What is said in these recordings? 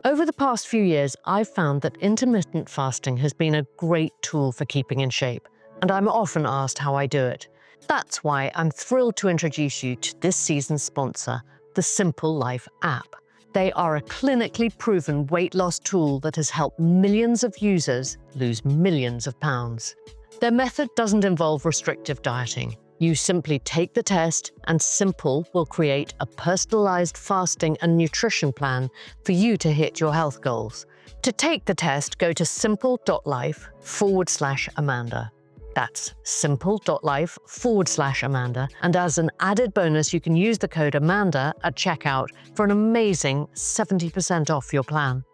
Over the past few years, I've found that intermittent fasting has been a great tool for keeping in shape, and I'm often asked how I do it. That's why I'm thrilled to introduce you to this season's sponsor, the Simple Life app. They are a clinically proven weight loss tool that has helped millions of users lose millions of pounds. Their method doesn't involve restrictive dieting. You simply take the test and Simple will create a personalized fasting and nutrition plan for you to hit your health goals. To take the test, go to simple.life/Amanda. That's simple.life/Amanda. And as an added bonus, you can use the code Amanda at checkout for an amazing 70% off your plan.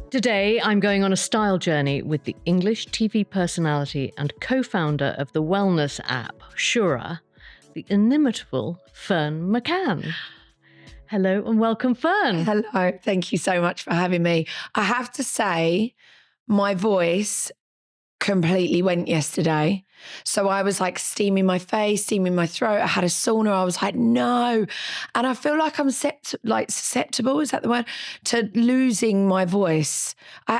Today, I'm going on a style journey with the English TV personality and co-founder of the wellness app, Shoorah, the inimitable Ferne McCann. Hello and welcome, Ferne. Hello, thank you so much for having me. I have to say, my voice completely went yesterday. So I was like steaming my face, steaming my throat. I had a sauna. I was like, no. And I feel like I'm susceptible, is that the word, to losing my voice.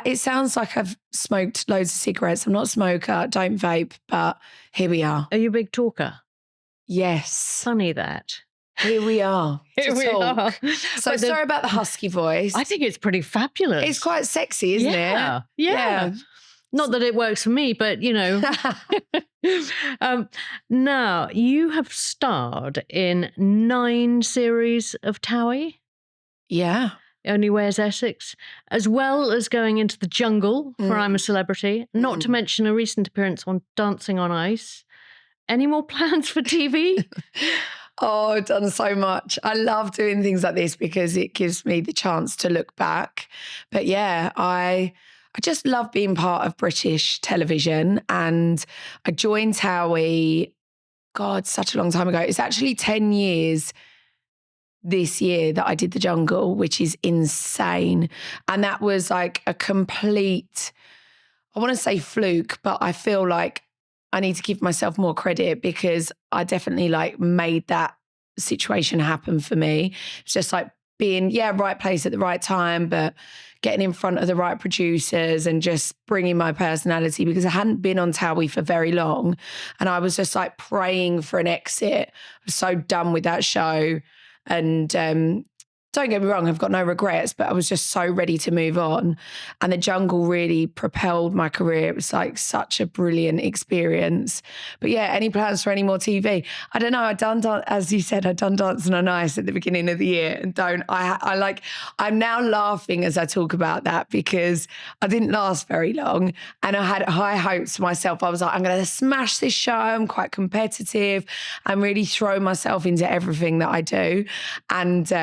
It sounds like I've smoked loads of cigarettes. I'm not a smoker, don't vape, but here we are. Are you a big talker? Yes. Funny that. Here we are. Here we are. So sorry about the husky voice. I think it's pretty fabulous. It's quite sexy, isn't it? Yeah. Not that it works for me, but, you know. Now, you have starred in 9 series of Towie. Yeah. Only Wears Essex, as well as going into the jungle for I'm a Celebrity, not to mention a recent appearance on Dancing on Ice. Any more plans for TV? Oh, I've done so much. I love doing things like this because it gives me the chance to look back. But yeah, I just love being part of British television, and I joined Towie, God, such a long time ago. It's actually 10 years this year that I did the jungle, which is insane. And that was like a complete, I want to say fluke, but I feel like I need to give myself more credit because I definitely like made that situation happen for me. It's just like being, right place at the right time, but getting in front of the right producers and just bringing my personality, because I hadn't been on Towie for very long. And I was just like praying for an exit. I was so done with that show. And don't get me wrong, I've got no regrets, but I was just so ready to move on. And the jungle really propelled my career. It was like such a brilliant experience. But yeah, any plans for any more TV? I don't know. As you said, I'd done Dancing on Ice at the beginning of the year. And I'm now laughing as I talk about that because I didn't last very long. And I had high hopes for myself. I was like, I'm going to smash this show. I'm quite competitive. I'm really throwing myself into everything that I do. And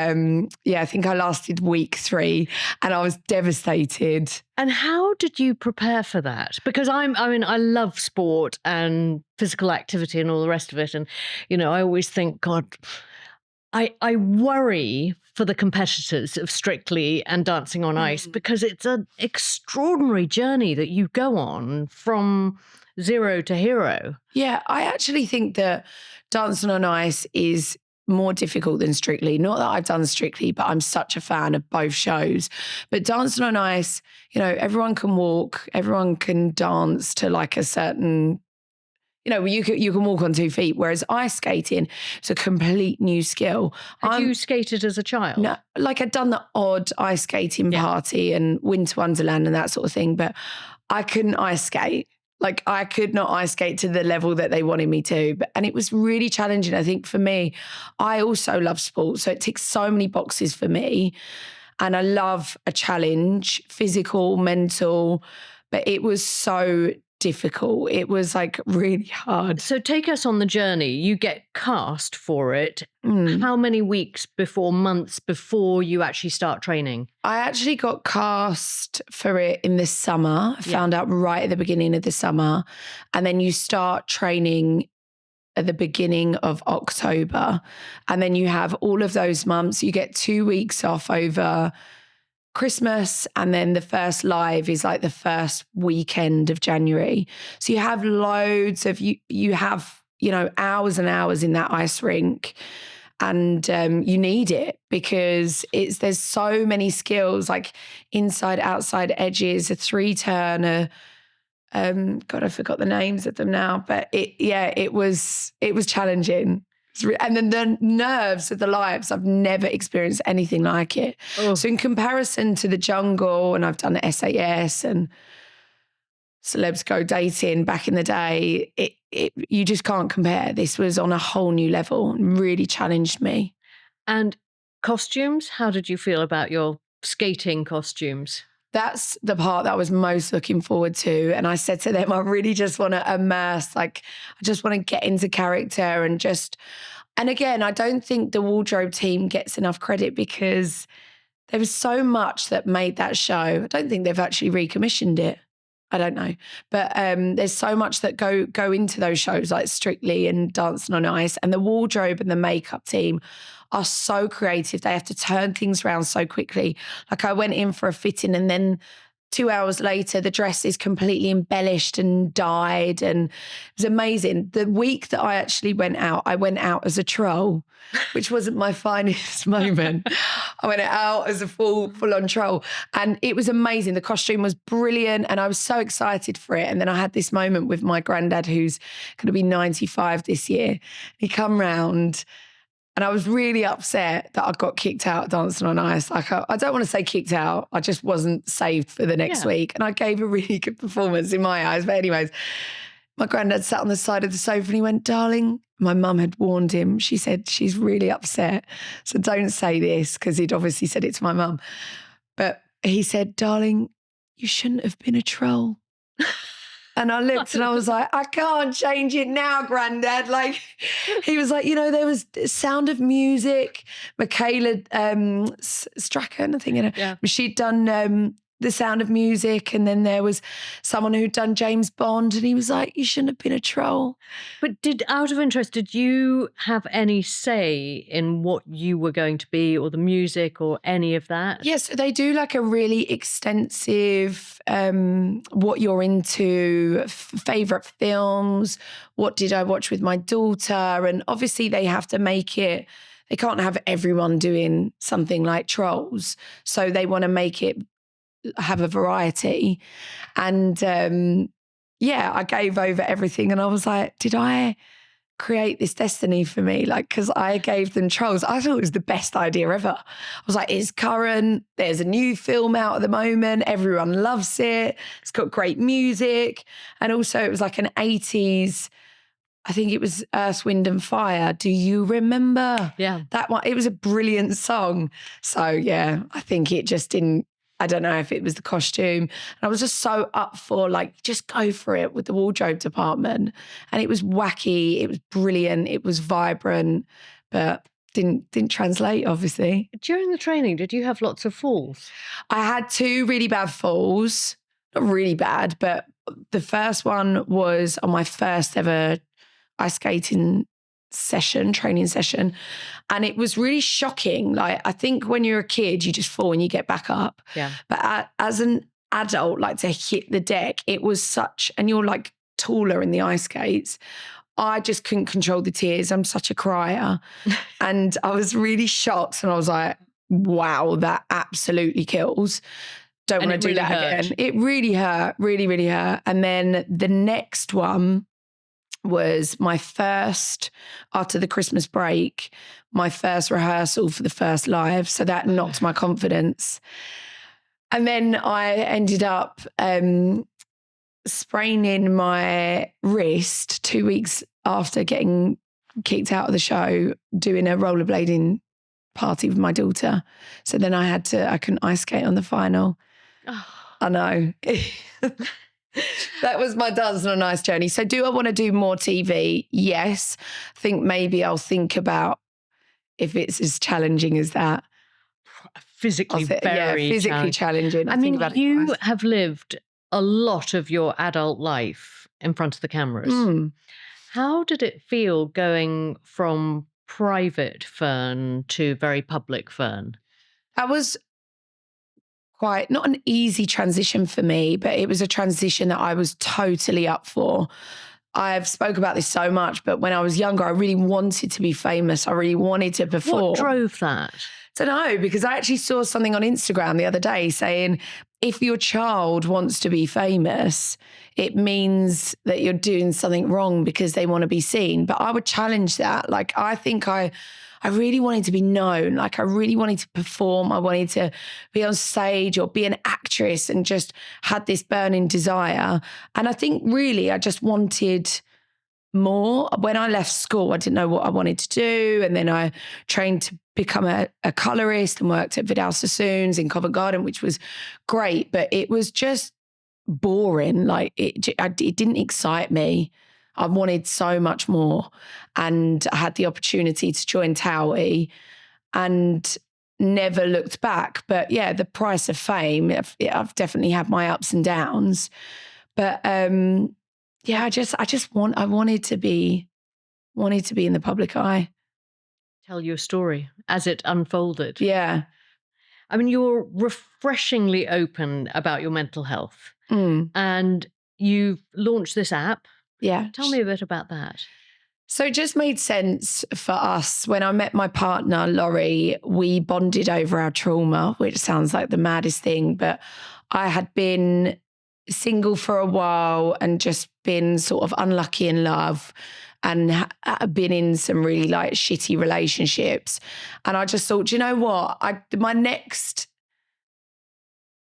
I think I lasted week 3 and I was devastated. And how did you prepare for that? Because I love sport and physical activity and all the rest of it. And, you know, I always think, God, I worry for the competitors of Strictly and Dancing on Ice because it's an extraordinary journey that you go on from zero to hero. Yeah, I actually think that Dancing on Ice is more difficult than Strictly. Not that I've done Strictly, but I'm such a fan of both shows. But Dancing on Ice, you know, everyone can walk, everyone can dance to like a certain, you know, you can walk on 2 feet, whereas ice skating is a complete new skill. Had you skated as a child? No, like I'd done the odd ice skating party and Winter Wonderland and that sort of thing, but I couldn't ice skate. Like I could not ice skate to the level that they wanted me to. And it was really challenging. I think for me, I also love sport. So it ticks so many boxes for me. And I love a challenge, physical, mental, but it was so difficult. It was like really hard. So take us on the journey. You get cast for it. How many weeks before, months before you actually start training? I actually got cast for it in the summer. I found out right at the beginning of the summer. And then you start training at the beginning of October. And then you have all of those months. You get 2 weeks off over Christmas, and then the first live is like the first weekend of January. So you have loads of, you have, you know, hours and hours in that ice rink. And you need it because there's so many skills, like inside, outside edges, a 3-turn, God, I forgot the names of them now, but it was challenging. And then the nerves of the lives, I've never experienced anything like it. Oh. So in comparison to the jungle, and I've done SAS and Celebs Go Dating back in the day, you just can't compare. This was on a whole new level and really challenged me. And costumes, how did you feel about your skating costumes? That's the part that I was most looking forward to. And I said to them, I really just want to immerse, like, I just want to get into character and again, I don't think the wardrobe team gets enough credit because there was so much that made that show. I don't think they've actually recommissioned it. I don't know. But there's so much that go into those shows, like Strictly and Dancing on Ice, and the wardrobe and the makeup team are so creative. They have to turn things around so quickly. Like I went in for a fitting and then 2 hours later, the dress is completely embellished and dyed, and it was amazing. The week that I actually went out as a troll, which wasn't my finest moment. I went out as a full-on troll, and it was amazing. The costume was brilliant, and I was so excited for it. And then I had this moment with my granddad, who's going to be 95 this year. He come round, and I was really upset that I got kicked out of Dancing on Ice. Like I don't want to say kicked out. I just wasn't saved for the next week. And I gave a really good performance in my eyes. But anyways, my granddad sat on the side of the sofa and he went, darling, my mum had warned him. She said, she's really upset. So don't say this, because he'd obviously said it to my mum. But he said, darling, you shouldn't have been a troll. And I looked and I was like, I can't change it now, Granddad. Like, he was like, there was Sound of Music, Michaela Strachan, I think, she'd done The Sound of Music, and then there was someone who'd done James Bond, and he was like, you shouldn't have been a troll. But out of interest, did you have any say in what you were going to be, or the music, or any of that? Yes, so they do like a really extensive what you're into, favourite films, what did I watch with my daughter, and obviously they have to make it, they can't have everyone doing something like Trolls, so they want to make it have a variety. And I gave over everything, and I was like, did I create this destiny for me? Like, because I gave them Trolls. I thought it was the best idea ever. I was like, it's current, there's a new film out at the moment, everyone loves it, it's got great music, and also it was like an 80s, I think it was Earth, Wind and Fire. Do you remember? Yeah. That one, it was a brilliant song. So yeah, I think it just didn't, I don't know if it was the costume. And I was just so up for, like, just go for it with the wardrobe department. And it was wacky, it was brilliant, it was vibrant, but didn't translate, obviously. During the training, did you have lots of falls? I had 2 really bad falls. Not really bad, but the first one was on my first ever ice skating training session. And it was really shocking. Like, I think when you're a kid, you just fall and you get back up. Yeah. But as an adult, like, to hit the deck, it was such, and you're like taller in the ice skates, I just couldn't control the tears. I'm such a crier. And I was really shocked, and I was like, wow, that absolutely kills. Don't want to do that again. It really hurt, really, really hurt. And then the next one was my first, after the Christmas break, my first rehearsal for the first live. So that knocked my confidence. And then I ended up spraining my wrist 2 weeks after getting kicked out of the show, doing a rollerblading party with my daughter. So then I couldn't ice skate on the final. Oh. I know. That was my Dancing on Ice journey. So do I want to do more TV? Yes. I think maybe I'll think about if it's as challenging as that. Physically very challenging. I mean, you have lived a lot of your adult life in front of the cameras. Mm. How did it feel going from private Ferne to very public Ferne? That was quite, not an easy transition for me, but it was a transition that I was totally up for. I've spoke about this so much, but when I was younger, I really wanted to be famous. I really wanted to perform. What drove that? I don't know, because I actually saw something on Instagram the other day saying, if your child wants to be famous, it means that you're doing something wrong because they want to be seen. But I would challenge that. Like, I think I really wanted to be known. Like, I really wanted to perform. I wanted to be on stage or be an actress, and just had this burning desire. And I think really I just wanted more. When I left school, I didn't know what I wanted to do. And then I trained to become a colorist and worked at Vidal Sassoon's in Covent Garden, which was great, but it was just boring. Like, it didn't excite me. I wanted so much more. And I had the opportunity to join Towie and never looked back. But yeah, the price of fame, I've definitely had my ups and downs. But yeah, I wanted to be in the public eye. Tell your story as it unfolded. Yeah. I mean, you're refreshingly open about your mental health, and you've launched this app. Yeah. Tell me a bit about that. So it just made sense for us. When I met my partner, Laurie, we bonded over our trauma, which sounds like the maddest thing, but I had been single for a while and just been sort of unlucky in love, and been in some really like shitty relationships. And I just thought, do you know what? My next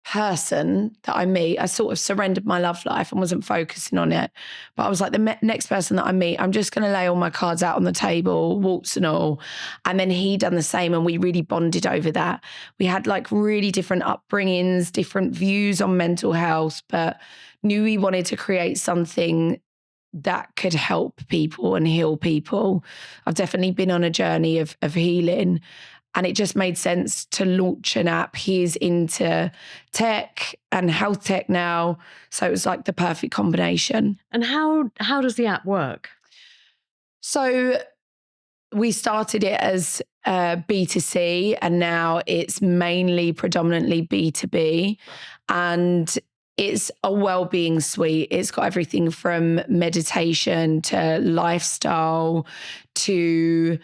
person that I meet, I sort of surrendered my love life and wasn't focusing on it. But I was like, the next person that I meet, I'm just going to lay all my cards out on the table, warts and all. And then he done the same, and we really bonded over that. We had like really different upbringings, different views on mental health, but knew we wanted to create something that could help people and heal people. I've definitely been on a journey of healing, and it just made sense to launch an app. He's into tech and health tech now, so it was like the perfect combination. And how does the app work? So we started it as B2C, and now it's predominantly B2B, and it's a well-being suite. It's got everything from meditation to lifestyle to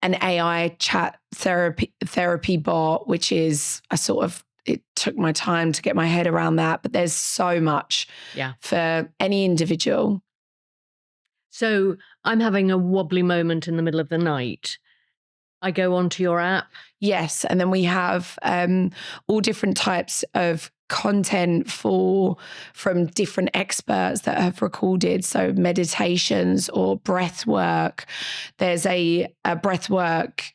an AI chat therapy bot, which is it took my time to get my head around that, but there's so much for any individual. So I'm having a wobbly moment in the middle of the night. I go onto your app? Yes, and then we have all different types of content from different experts that have recorded. So meditations or breath work. There's a breath work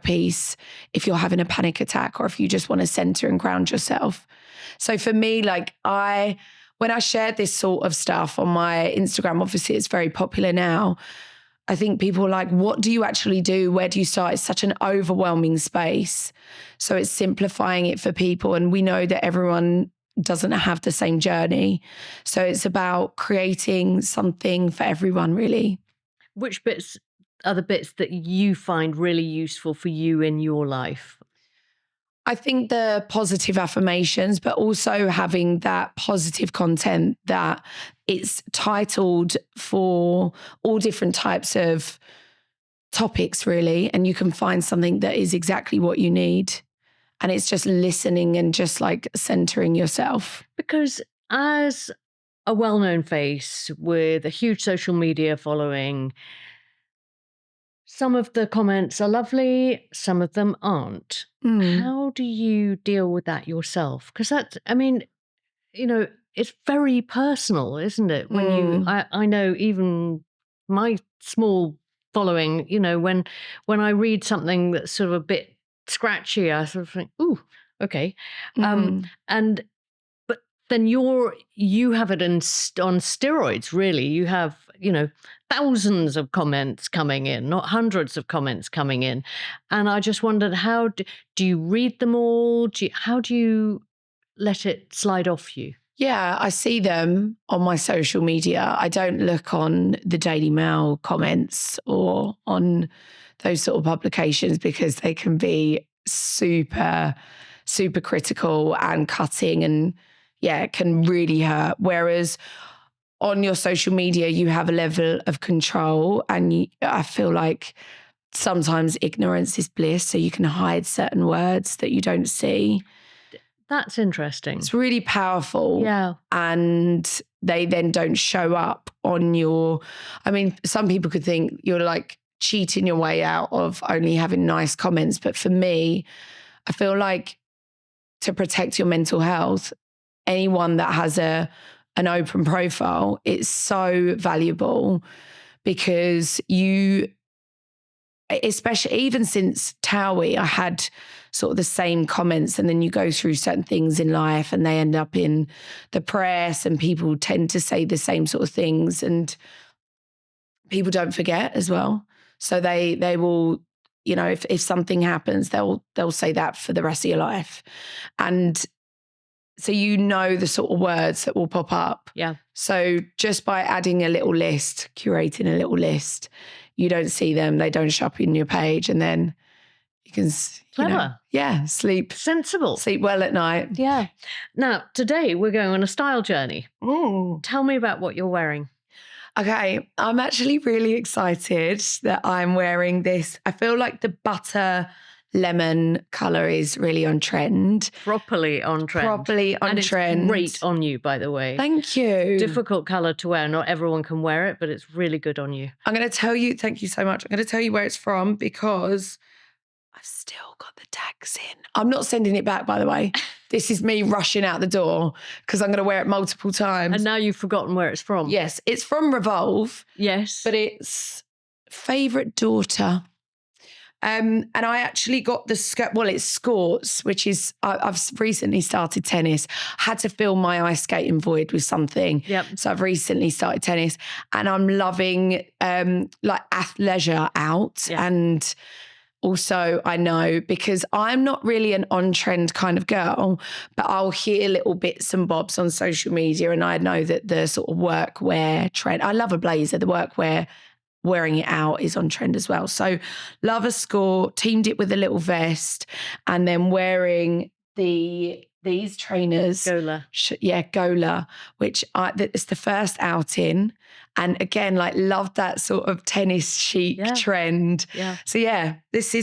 piece if you're having a panic attack or if you just want to center and ground yourself. So for me, like when I shared this sort of stuff on my Instagram, obviously it's very popular now. I think people are like, what do you actually do? Where do you start? It's such an overwhelming space. So it's simplifying it for people. And we know that everyone doesn't have the same journey. So it's about creating something for everyone, really. Which bits are the bits that you find really useful for you in your life? I think the positive affirmations, but also having that positive content that it's titled for all different types of topics, really. And you can find something that is exactly what you need. And it's just listening and just like centering yourself. Because as a well-known face with a huge social media following, some of the comments are lovely, some of them aren't. How do you deal with that yourself? Because it's very personal, isn't it? When I know even my small following, when I read something that's sort of a bit scratchy, I sort of think, ooh, okay. But then you have it on steroids, really. You have, thousands of comments coming in, not hundreds of comments coming in. And I just wondered, how do you read them all? How do you let it slide off you? Yeah, I see them on my social media. I don't look on the Daily Mail comments or on those sort of publications because they can be super, super critical and cutting, and yeah, it can really hurt. Whereas on your social media, you have a level of control, and I feel like sometimes ignorance is bliss, so you can hide certain words that you don't see. That's interesting. It's really powerful. Yeah. And they then don't show up on your, I mean, some people could think you're like cheating your way out of only having nice comments. But for me, I feel like to protect your mental health, anyone that has an open profile, it's so valuable, because you, especially even since Towie, I had sort of the same comments, and then you go through certain things in life and they end up in the press, and people tend to say the same sort of things, and people don't forget as well. So they will, you know, if something happens, they'll say that for the rest of your life. And so you know the sort of words that will pop up. Yeah. So just by adding a little list, curating a little list, you don't see them, they don't show up in your page, and then you can, Clever. Sleep. Sensible. Sleep well at night. Yeah. Now, today we're going on a style journey. Tell me about what you're wearing. Okay, I'm actually really excited that I'm wearing this. I feel like the butter lemon colour is really on trend. Properly on trend. And it's trend. Great on you, by the way. Thank you. Difficult colour to wear. Not everyone can wear it, but it's really good on you. I'm going to tell you, thank you so much. I'm going to tell you where it's from, because I've still got the tags in. I'm not sending it back, by the way. This is me rushing out the door because I'm going to wear it multiple times. And now you've forgotten where it's from. Yes, it's from Revolve. Yes. But it's Favourite Daughter. And I actually got the skirt, well, it's Skorts, which is, I've recently started tennis. I had to fill my ice skating void with something. Yep. So I've recently started tennis, and I'm loving like athleisure out. Yeah. And also, I know, because I'm not really an on-trend kind of girl, but I'll hear little bits and bobs on social media, and I know that the sort of workwear trend, I love a blazer, the workwear, wearing it out is on trend as well. So love a Skort, teamed it with a little vest, and then wearing these trainers. Gola. Gola, which it's the first outing. And again, like, love that sort of tennis chic trend. Yeah. So this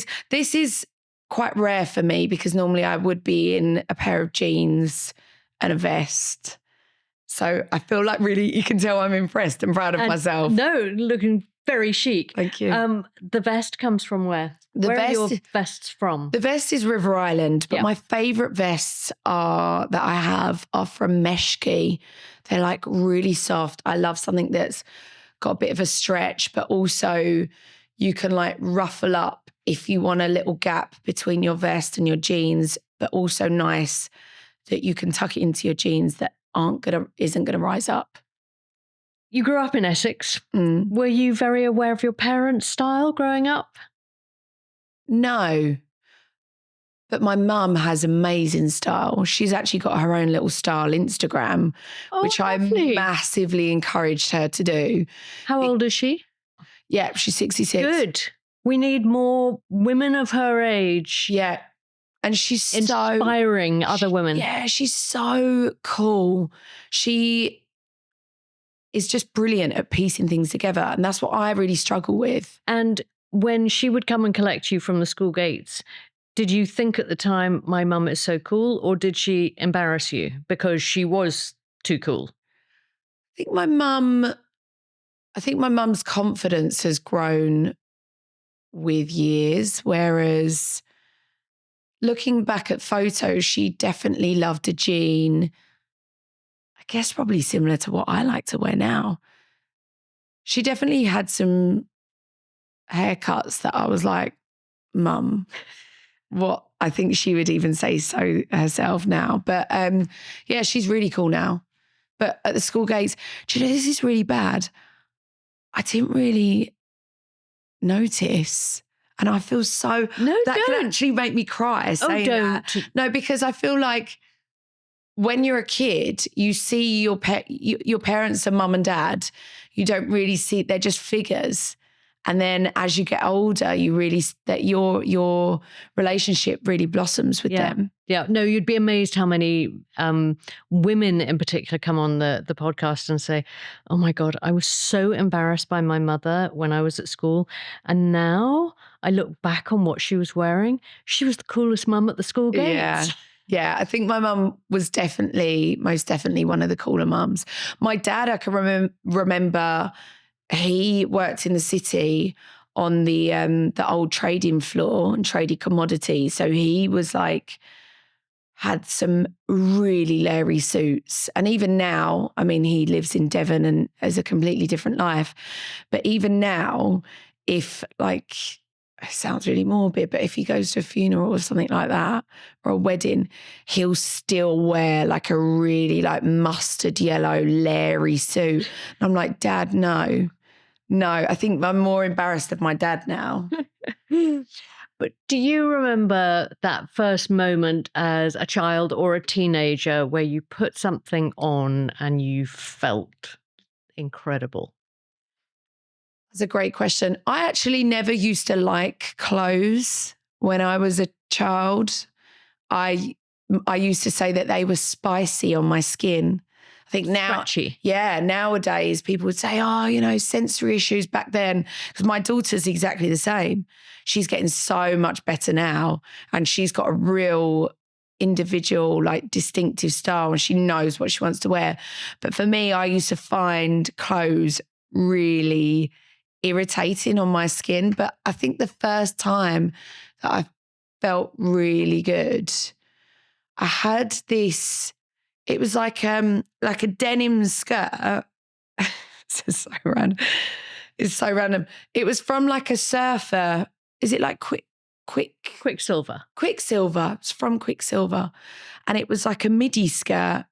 is quite rare for me, because normally I would be in a pair of jeans and a vest. So I feel like, really, you can tell I'm impressed and proud of myself. No, looking very chic. Thank you. The vest comes from where? Where are your vests from? The vest is River Island, but my favourite vests that I have are from Meshki. They're like really soft. I love something that's got a bit of a stretch, but also you can like ruffle up if you want a little gap between your vest and your jeans, but also nice that you can tuck it into your jeans that isn't gonna rise up. You grew up in Essex. Were you very aware of your parents' style growing up? No, but my mum has amazing style. She's actually got her own little style Instagram, which lovely. I massively encouraged her to do. How old is she? Yeah, she's 66. Good. We need more women of her age. Yeah. And she's inspiring other women. Yeah, she's so cool. She is just brilliant at piecing things together. And that's what I really struggle with. And when she would come and collect you from the school gates, did you think at the time, my mum is so cool, or did she embarrass you because she was too cool? I think my mum's confidence has grown with years, whereas looking back at photos, she definitely loved a jean. I guess probably similar to what I like to wear now. She definitely had some haircuts that I was like, Mum, what? I think she would even say so herself now. But yeah, she's really cool now. But at the school gates, do you know, this is really bad. I didn't really notice. And I feel so, that can actually make me cry saying that. No, because I feel like when you're a kid, you see your parents and mum and dad, you don't really see, they're just figures. And then as you get older, you really, that your relationship really blossoms with them. Yeah. No, you'd be amazed how many women in particular come on the podcast and say, oh my God, I was so embarrassed by my mother when I was at school. And now I look back on what she was wearing. She was the coolest mum at the school gates. Yeah, I think my mum was most definitely one of the cooler mums. My dad, I can remember, he worked in the city on the old trading floor and traded commodities. So he was like, had some really leery suits. And even now, I mean, he lives in Devon and has a completely different life. But even now, if like, it sounds really morbid, but if he goes to a funeral or something like that, or a wedding, he'll still wear like a really like mustard yellow leery suit. And I'm like, Dad, no. I think I'm more embarrassed of my dad now. But do you remember that first moment as a child or a teenager where you put something on and you felt incredible? That's a great question. I actually never used to like clothes when I was a child. I used to say that they were spicy on my skin. I think now, Scratchy. yeah, nowadays people would say, oh, you know, sensory issues back then. Because my daughter's exactly the same. She's getting so much better now. And she's got a real individual, like distinctive style, and she knows what she wants to wear. But for me, I used to find clothes really irritating on my skin. But I think the first time that I felt really good, I had this, it was like a denim skirt. It's so random. It's so random. It was from like a surfer. Is it like Quicksilver? Quicksilver. It's from Quicksilver. And it was like a midi skirt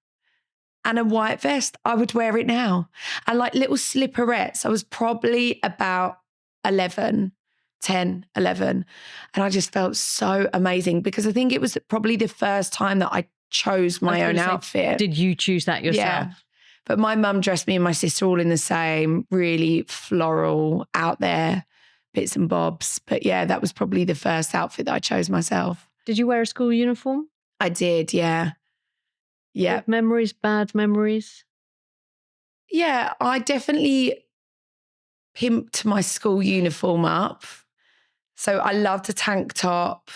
and a white vest. I would wear it now. And like little slipperettes. I was probably about 10, 11. And I just felt so amazing because I think it was probably the first time that I chose my own outfit. Did you choose that yourself? Yeah. But my mum dressed me and my sister all in the same, really floral, out there bits and bobs. But yeah, that was probably the first outfit that I chose myself. Did you wear a school uniform? I did, yeah. Yeah. Good memories, bad memories? Yeah, I definitely pimped my school uniform up. So I loved a tank top.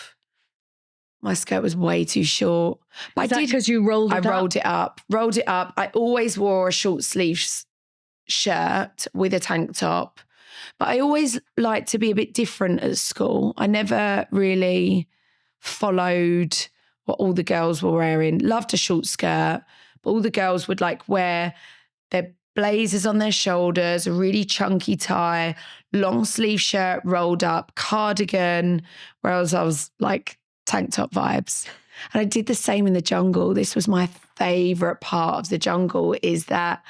My skirt was way too short. But is that because you rolled it up? I rolled it up. I always wore a short sleeve shirt with a tank top. But I always liked to be a bit different at school. I never really followed what all the girls were wearing. Loved a short skirt, but all the girls would like wear their blazers on their shoulders, a really chunky tie, long sleeve shirt rolled up, cardigan, whereas I was like tank top vibes. And I did the same in the jungle. This was my favorite part of the jungle, is that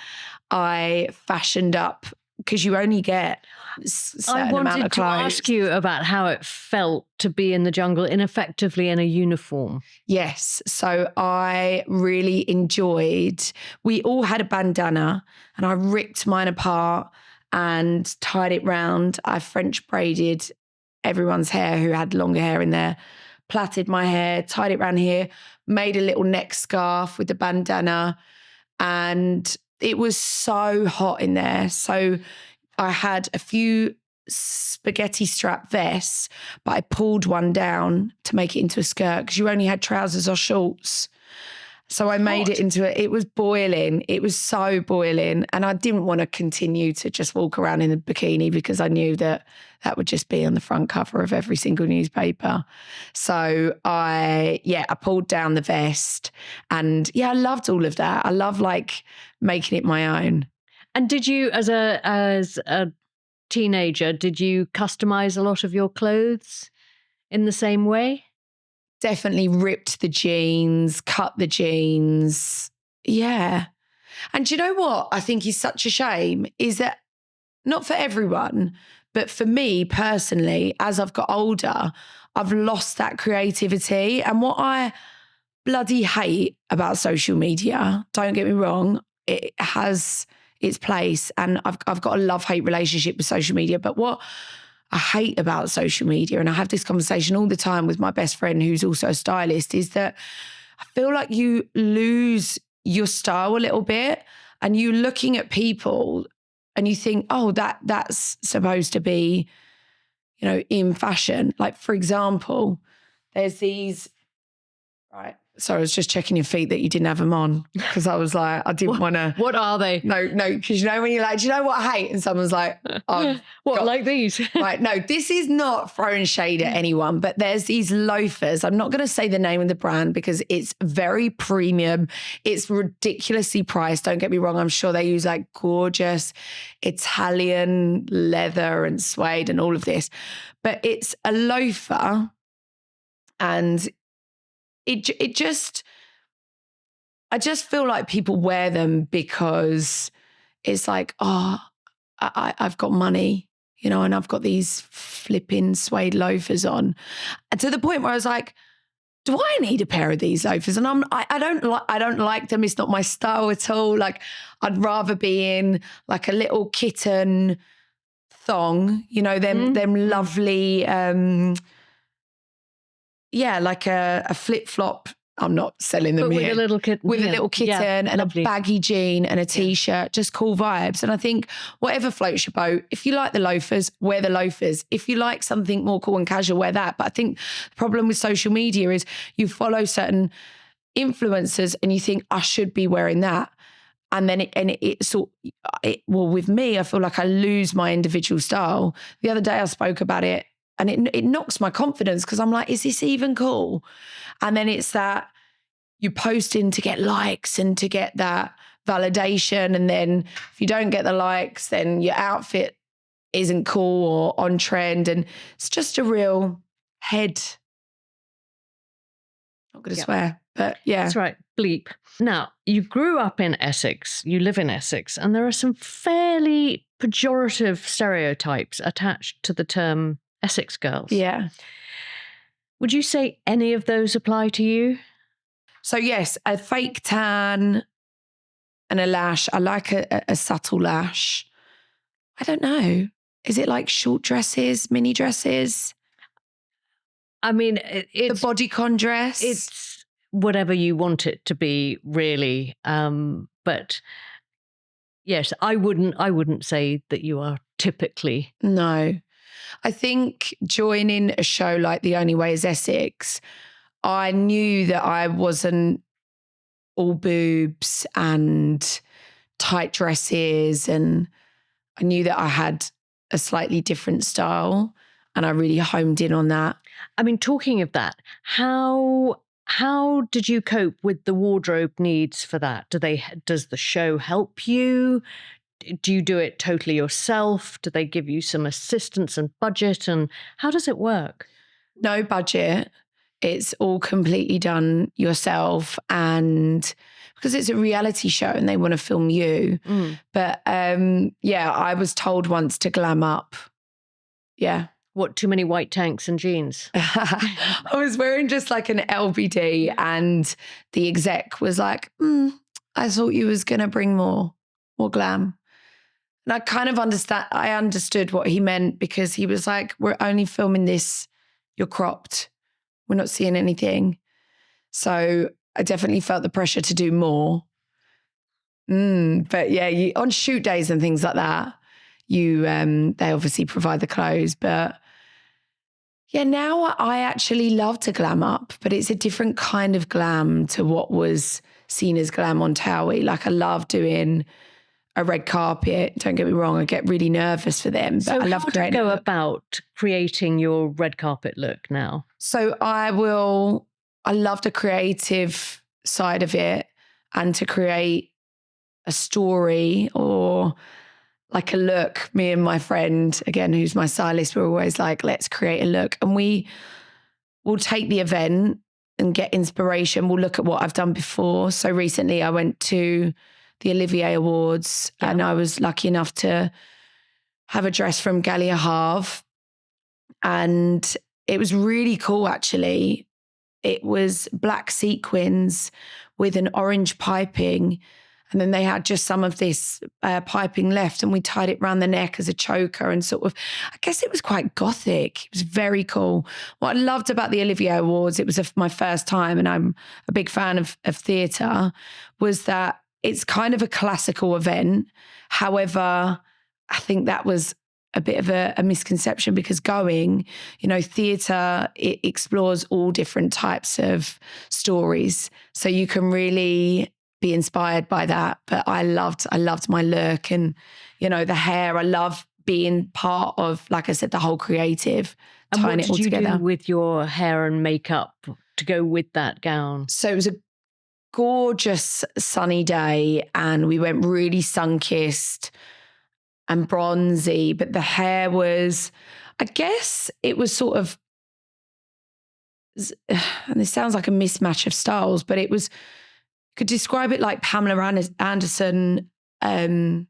I fashioned up, because you only get a certain amount of clothes. I wanted to ask you about how it felt to be in the jungle ineffectively in a uniform. Yes. So I really enjoyed, we all had a bandana and I ripped mine apart and tied it round. I French braided everyone's hair who had longer hair in there, plaited my hair, tied it around here, made a little neck scarf with the bandana, and it was so hot in there. So I had a few spaghetti strap vests, but I pulled one down to make it into a skirt because you only had trousers or shorts. So I made it into it was boiling. It was so boiling. And I didn't want to continue to just walk around in a bikini because I knew that would just be on the front cover of every single newspaper. So I pulled down the vest, and I loved all of that. I love like making it my own. And did you, as a teenager, did you customize a lot of your clothes in the same way? Definitely ripped the jeans, cut the jeans. Yeah. And do you know what I think is such a shame is that, not for everyone, but for me personally, as I've got older, I've lost that creativity. And what I bloody hate about social media, don't get me wrong, its place. And I've got a love-hate relationship with social media. But what I hate about social media, and I have this conversation all the time with my best friend who's also a stylist, is that I feel like you lose your style a little bit, and you looking at people and you think, oh, that's supposed to be, you know, in fashion. Like, for example, there's these, right. So I was just checking your feet that you didn't have them on, because I was like, I didn't want to. What are they? No, because you know when you're like, do you know what I hate? And someone's like, like these? Right, no, this is not throwing shade at anyone, but there's these loafers. I'm not going to say the name of the brand because it's very premium. It's ridiculously priced. Don't get me wrong. I'm sure they use like gorgeous Italian leather and suede and all of this, but it's a loafer, and it just, I just feel like people wear them because it's like, oh, I've got money, you know, and I've got these flipping suede loafers on. And to the point where I was like, do I need a pair of these loafers? And I don't like them. It's not my style at all. Like, I'd rather be in like a little kitten thong, you know, them lovely, like a flip-flop. I'm not selling them with here. a little kitten. With a little kitten and lovely. a baggy jean and a T-shirt, just cool vibes. And I think whatever floats your boat, if you like the loafers, wear the loafers. If you like something more cool and casual, wear that. But I think the problem with social media is you follow certain influencers and you think, I should be wearing that. And then with me, I feel like I lose my individual style. The other day I spoke about it, and it knocks my confidence, because I'm like, is this even cool? And then it's that you post in to get likes and to get that validation. And then if you don't get the likes, then your outfit isn't cool or on trend. And it's just a real head. Not going to swear, but yeah. That's right. Bleep. Now, you grew up in Essex. You live in Essex. And there are some fairly pejorative stereotypes attached to the term Essex girls. Yeah. Would you say any of those apply to you? So yes, a fake tan and a lash. I like a subtle lash. I don't know. Is it like short dresses, mini dresses? I mean, it's the bodycon dress. It's whatever you want it to be, really. But yes, I wouldn't say that you are typically. No. I think joining a show like The Only Way is Essex, I knew that I wasn't all boobs and tight dresses, and I knew that I had a slightly different style, and I really homed in on that. I mean, talking of that, how did you cope with the wardrobe needs for that? Does the show help you? Do you do it totally yourself? Do they give you some assistance and budget? And how does it work? No budget. It's all completely done yourself, and because it's a reality show and they want to film you. But I was told once to glam up. Yeah. What, too many white tanks and jeans? I was wearing just like an LBD, and the exec was like, I thought you was going to bring more glam. And I kind of understood what he meant, because he was like, we're only filming this, you're cropped. We're not seeing anything. So I definitely felt the pressure to do more. But yeah, on shoot days and things like that, they obviously provide the clothes. But yeah, now I actually love to glam up, but it's a different kind of glam to what was seen as glam on Towie. Like, I love doing a red carpet. Don't get me wrong, I get really nervous for them, but so I love creating. So how do you go about creating your red carpet look now? So I love the creative side of it, and to create a story or like a look. Me and my friend, again, who's my stylist, we're always like, let's create a look. And we will take the event and get inspiration. We'll look at what I've done before. So recently I went to the Olivier Awards, and I was lucky enough to have a dress from Galia Havre, and it was really cool, actually. It was black sequins with an orange piping, And then they had just some of this piping left, and we tied it around the neck as a choker, and sort of, I guess it was quite gothic. It was very cool. What I loved about the Olivier Awards, it was my first time, and I'm a big fan of theatre, was that it's kind of a classical event. However, I think that was a bit of a misconception, because theatre, it explores all different types of stories. So you can really be inspired by that. But I loved my look and, the hair. I love being part of, like I said, the whole creative, and tying it all together. What did you do with your hair and makeup to go with that gown? So it was a gorgeous sunny day, and we went really sun-kissed and bronzy, but the hair was, I guess it was sort of, and this sounds like a mismatch of styles, but it was, could describe it like Pamela Anderson, when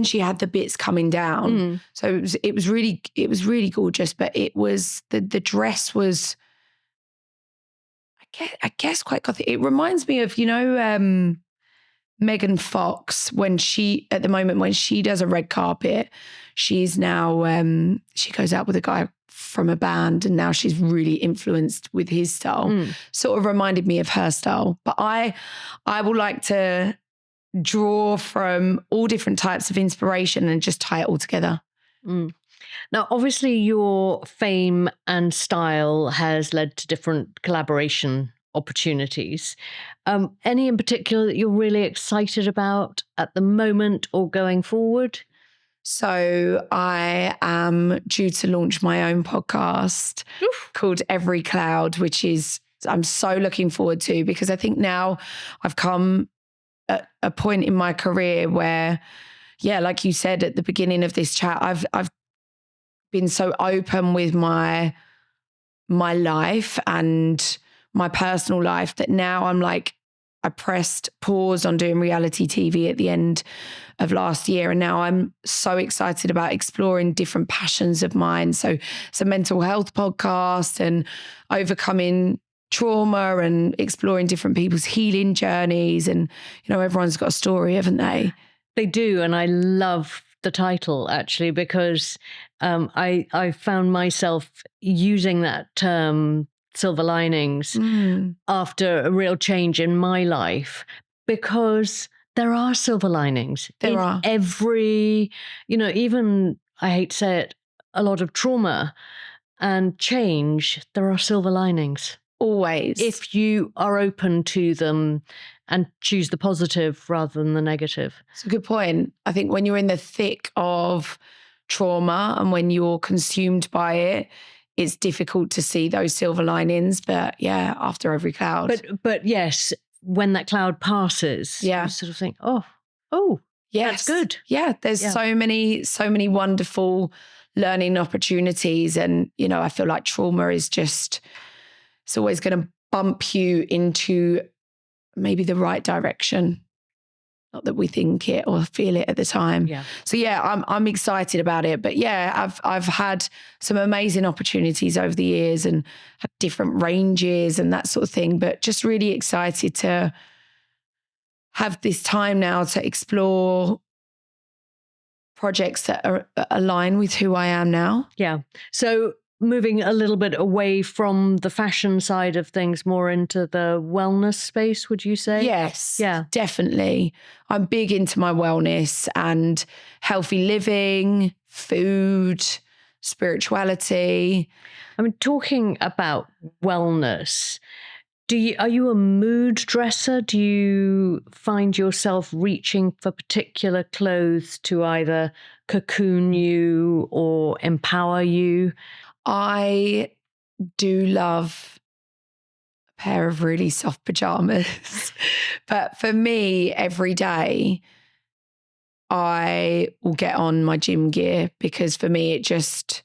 she had the bits coming down. So it was really gorgeous, but it was, the dress was, I guess quite gothic. It reminds me of, Megan Fox, when she does a red carpet, she's now, she goes out with a guy from a band, and now she's really influenced with his style. Sort of reminded me of her style. But I will like to draw from all different types of inspiration and just tie it all together. Now, obviously, your fame and style has led to different collaboration opportunities. Any in particular that you're really excited about at the moment or going forward? So I am due to launch my own podcast called Every Cloud, which I'm so looking forward to, because I think now I've come at a point in my career where, like you said at the beginning of this chat, I've been so open with my life and my personal life that now I'm like, I pressed pause on doing reality TV at the end of last year, and now I'm so excited about exploring different passions of mine. So it's a mental health podcast, and overcoming trauma and exploring different people's healing journeys. And, everyone's got a story, haven't they? They do. And I love the title, actually, because I found myself using that term, silver linings, after a real change in my life, because there are silver linings. There are. Every, even, I hate to say it, a lot of trauma and change, there are silver linings. Always. If you are open to them and choose the positive rather than the negative. It's a good point. I think when you're in the thick of trauma and when you're consumed by it, it's difficult to see those silver linings. But after every cloud. But yes, when that cloud passes, you sort of think, oh, yes, that's good. Yeah, there's so many wonderful learning opportunities. And, I feel like trauma is just, it's always going to bump you into maybe the right direction. Not that we think it or feel it at the time. Yeah. So I'm excited about it. But I've had some amazing opportunities over the years and had different ranges and that sort of thing. But just really excited to have this time now to explore projects that align with who I am now. Yeah. So moving a little bit away from the fashion side of things, more into the wellness space, would you say? Yes, yeah, definitely. I'm big into my wellness and healthy living, food, spirituality. I mean, talking about wellness, are you a mood dresser? Do you find yourself reaching for particular clothes to either cocoon you or empower you? I do love a pair of really soft pajamas. But for me, every day, I will get on my gym gear, because for me, it just,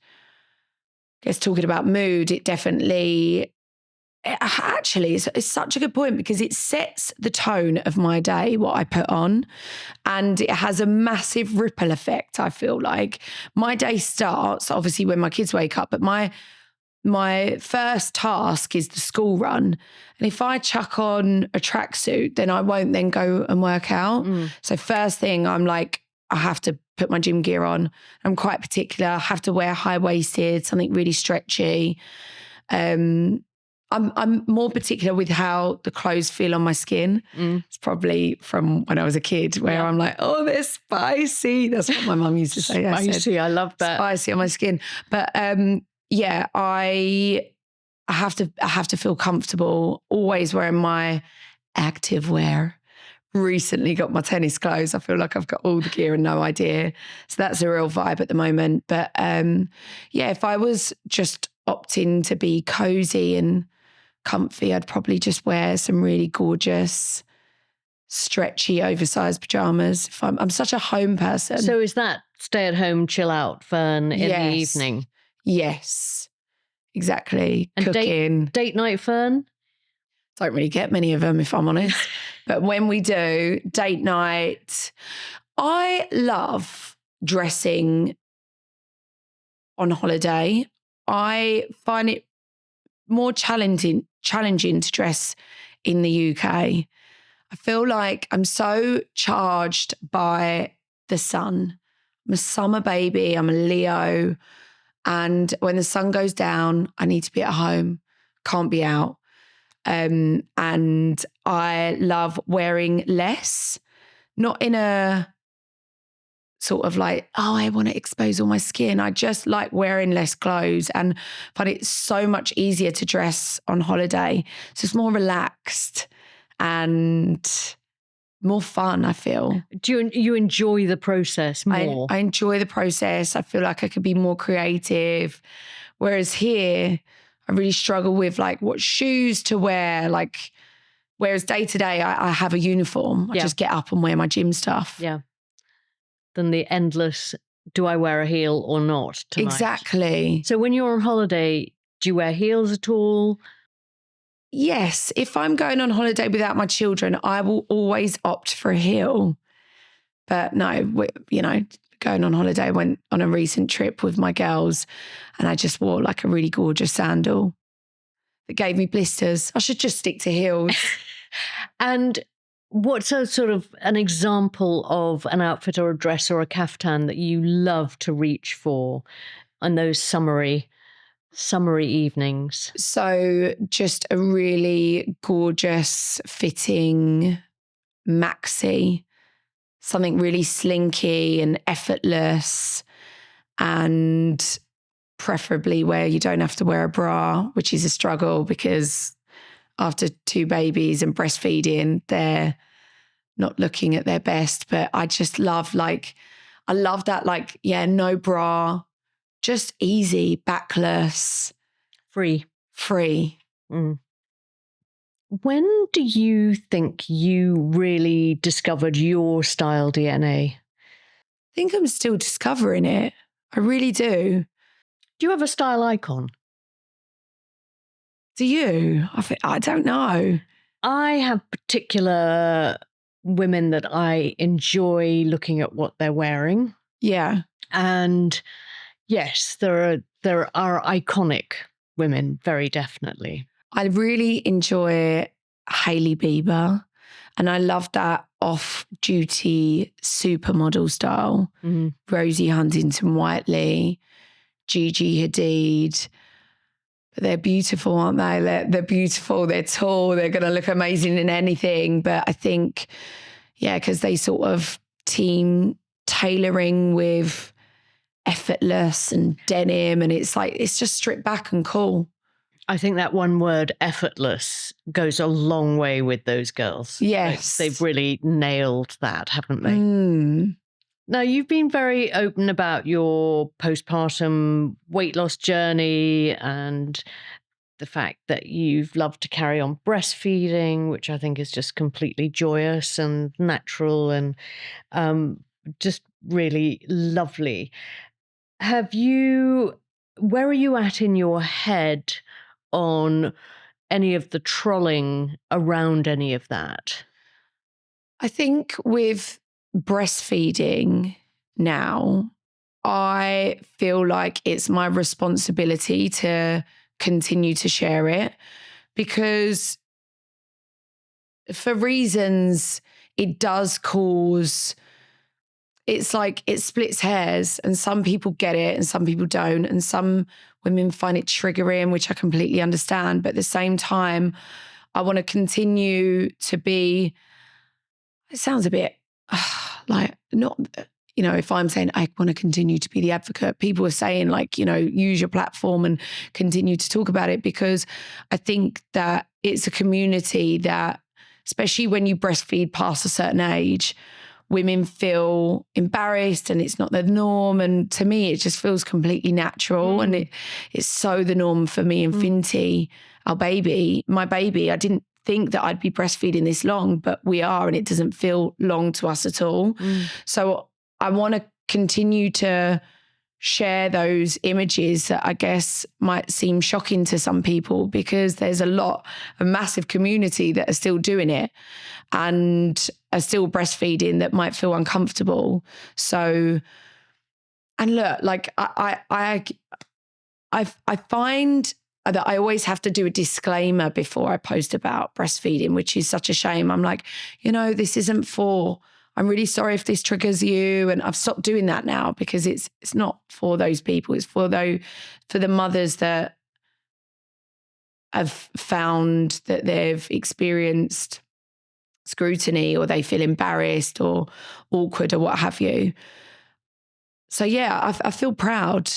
I guess talking about mood, it definitely, actually, it's such a good point, because it sets the tone of my day, what I put on, and it has a massive ripple effect. I feel like my day starts obviously when my kids wake up, but my my first task is the school run. And if I chuck on a tracksuit, then I won't then go and work out. So first thing, I'm like, I have to put my gym gear on. I'm quite particular. I have to wear high-waisted, something really stretchy. I'm more particular with how the clothes feel on my skin. It's probably from when I was a kid where I'm like, oh, they're spicy. That's what my mum used to say. Spicy, I love that. Spicy on my skin. But yeah, I have to feel comfortable, always wearing my active wear. Recently got my tennis clothes. I feel like I've got all the gear and no idea. So that's a real vibe at the moment. But yeah, if I was just opting to be cozy and comfy, I'd probably just wear some really gorgeous, stretchy, oversized pajamas. If I'm such a home person. So is that stay at home, chill out, Fern, in the evening? Yes, exactly. And cooking. Date night, Fern? Don't really get many of them, if I'm honest. But when we do, date night, I love dressing on holiday. I find it more challenging to dress in the UK. I feel like I'm so charged by the sun. I'm a summer baby. I'm a Leo. And when the sun goes down, I need to be at home. Can't be out. And I love wearing less, not in a sort of like, oh, I want to expose all my skin. I just like wearing less clothes and find it so much easier to dress on holiday. So it's more relaxed and more fun, I feel. Do you enjoy the process more? I enjoy the process. I feel like I could be more creative. Whereas here, I really struggle with like what shoes to wear. Like, whereas day to day, I have a uniform. I just get up and wear my gym stuff. Yeah. Than the endless, do I wear a heel or not tonight? Exactly. So when you're on holiday, do you wear heels at all? Yes. If I'm going on holiday without my children, I will always opt for a heel. But no, going on holiday, I went on a recent trip with my girls and I just wore like a really gorgeous sandal that gave me blisters. I should just stick to heels. And what's a sort of an example of an outfit or a dress or a caftan that you love to reach for on those summery evenings? So just a really gorgeous fitting maxi, something really slinky and effortless, and preferably where you don't have to wear a bra, which is a struggle because after 2 babies and breastfeeding, they're not looking at their best. But I just love I love that no bra, just easy, backless. Free. Mm. When do you think you really discovered your style DNA? I think I'm still discovering it. I really do. Do you have a style icon? Do you? I don't know. I have particular women that I enjoy looking at what they're wearing. Yeah. And yes, there are iconic women, very definitely. I really enjoy Hailey Bieber, and I love that off-duty supermodel style. Rosie Huntington-Whiteley, Gigi Hadid. But they're beautiful, aren't they? They're beautiful. They're tall. They're going to look amazing in anything. But I think, because they sort of team tailoring with effortless and denim, and it's just stripped back and cool. I think that one word, effortless, goes a long way with those girls. Yes. They've really nailed that, haven't they? Mm. Now, you've been very open about your postpartum weight loss journey and the fact that you've loved to carry on breastfeeding, which I think is just completely joyous and natural and just really lovely. Where are you at in your head on any of the trolling around any of that? I think with breastfeeding now, I feel like it's my responsibility to continue to share it, because for reasons it does cause, it's like it splits hairs, and some people get it and some people don't, and some women find it triggering, which I completely understand. But at the same time, I want to continue to be, it sounds a bit like not, you know, if I'm saying I want to continue to be the advocate, people are saying like, you know, use your platform and continue to talk about it, because I think that it's a community that, especially when you breastfeed past a certain age, women feel embarrassed and it's not the norm. And to me, it just feels completely natural. And it's so the norm for me and Finty, our baby, my baby. I didn't think that I'd be breastfeeding this long, but we are, and it doesn't feel long to us at all. So I want to continue to share those images that I guess might seem shocking to some people, because there's a massive community that are still doing it and are still breastfeeding that might feel uncomfortable. So, and look, like I find that I always have to do a disclaimer before I post about breastfeeding, which is such a shame. I'm like, you know, this isn't for, I'm really sorry if this triggers you. And I've stopped doing that now, because it's not for those people. It's for the mothers that have found that they've experienced scrutiny, or they feel embarrassed or awkward or what have you. So yeah, I feel proud